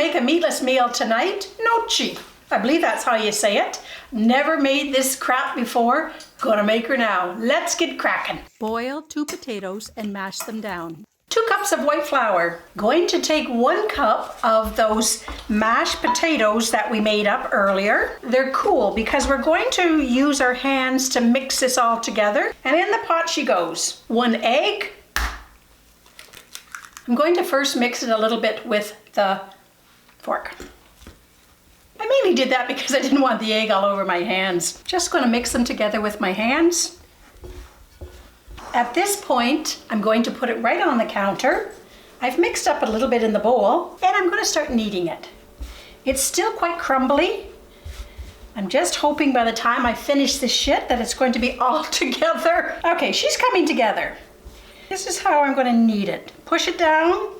make a meatless meal tonight. Gnocchi. I believe that's how you say it. Never made this crap before. Gonna make her now. Let's get cracking. Boil 2 potatoes and mash them down. 2 cups of white flour. Going to take 1 cup of those mashed potatoes that we made up earlier. They're cool because we're going to use our hands to mix this all together. And in the pot she goes. 1 egg. I'm going to first mix it a little bit with the fork. I mainly did that because I didn't want the egg all over my hands. Just going to mix them together with my hands. At this point, I'm going to put it right on the counter. I've mixed up a little bit in the bowl and I'm going to start kneading it. It's still quite crumbly. I'm just hoping by the time I finish this shit that it's going to be all together. Okay, she's coming together. This is how I'm going to knead it. Push it down,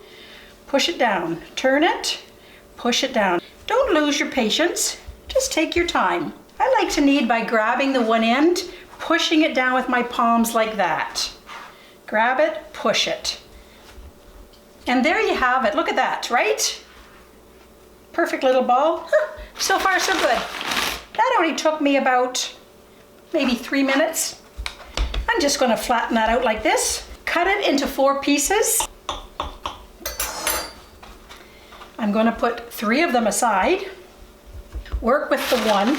turn it, push it down. Don't lose your patience, just take your time. I like to knead by grabbing the one end, pushing it down with my palms like that. Grab it, push it. And there you have it, look at that, right? Perfect little ball. So far so good. That only took me about maybe 3 minutes. I'm just going to flatten that out like this. Cut it into 4 pieces. I'm going to put 3 of them aside. Work with the one.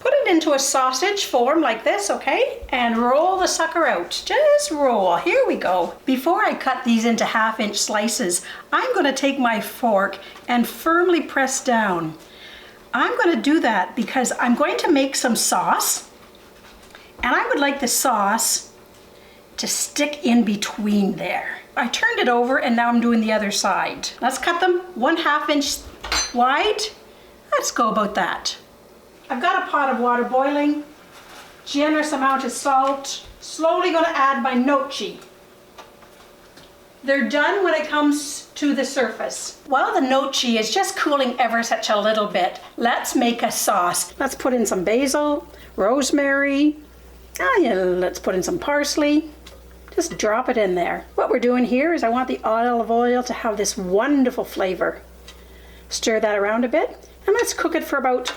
Put it into a sausage form like this, okay? And roll the sucker out. Just roll. Here we go. Before I cut these into 1/2-inch slices, I'm going to take my fork and firmly press down. I'm going to do that because I'm going to make some sauce. And I would like the sauce to stick in between there. I turned it over and now I'm doing the other side. Let's cut them 1/2 inch wide. Let's go about that. I've got a pot of water boiling, generous amount of salt. Slowly gonna add my gnocchi. They're done when it comes to the surface. While the gnocchi is just cooling ever such a little bit, let's make a sauce. Let's put in some basil, rosemary, let's put in some parsley. Just drop it in there. What we're doing here is I want the olive oil to have this wonderful flavor. Stir that around a bit and let's cook it for about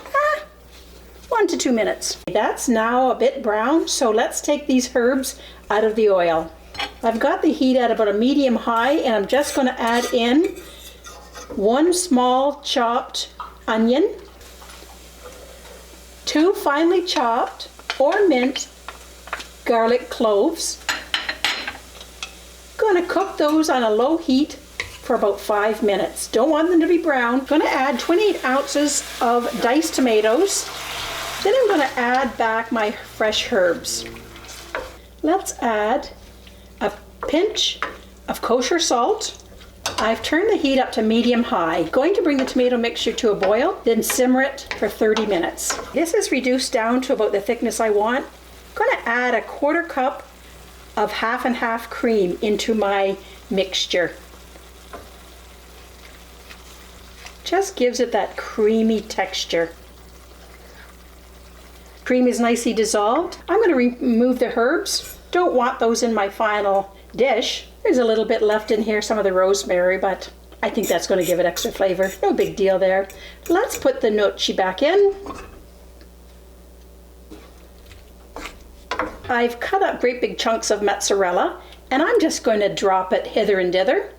1 to 2 minutes. That's now a bit brown, so let's take these herbs out of the oil. I've got the heat at about a medium high and I'm just going to add in 1 small chopped onion, 2 finely chopped or minced garlic cloves. Going to cook those on a low heat for about 5 minutes. Don't want them to be brown. Going to add 28 ounces of diced tomatoes. Then I'm going to add back my fresh herbs. Let's add a pinch of kosher salt. I've turned the heat up to medium high. Going to bring the tomato mixture to a boil, then simmer it for 30 minutes. This is reduced down to about the thickness I want. I'm going to add a 1/4 cup of 1/2 and 1/2 cream into my mixture. Just gives it that creamy texture. Cream is nicely dissolved. I'm going to remove the herbs. Don't want those in my final dish. There's a little bit left in here, some of the rosemary, but I think that's going to give it extra flavor. No big deal there. Let's put the gnocchi back in. I've cut up great big chunks of mozzarella and I'm just going to drop it hither and dither.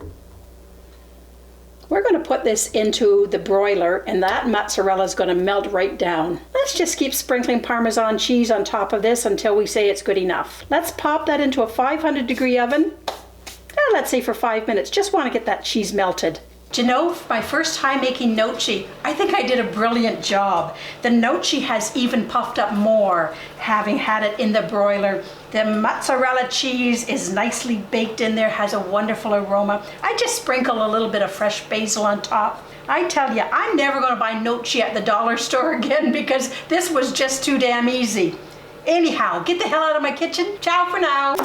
We're going to put this into the broiler and that mozzarella is going to melt right down. Let's just keep sprinkling Parmesan cheese on top of this until we say it's good enough. Let's pop that into a 500-degree oven. Let's say for 5 minutes. Just want to get that cheese melted. Do you know, my first time making gnocchi, I think I did a brilliant job. The gnocchi has even puffed up more having had it in the broiler. The mozzarella cheese is nicely baked in there, has a wonderful aroma. I just sprinkle a little bit of fresh basil on top. I tell you, I'm never going to buy gnocchi at the dollar store again because this was just too damn easy. Anyhow, get the hell out of my kitchen. Ciao for now.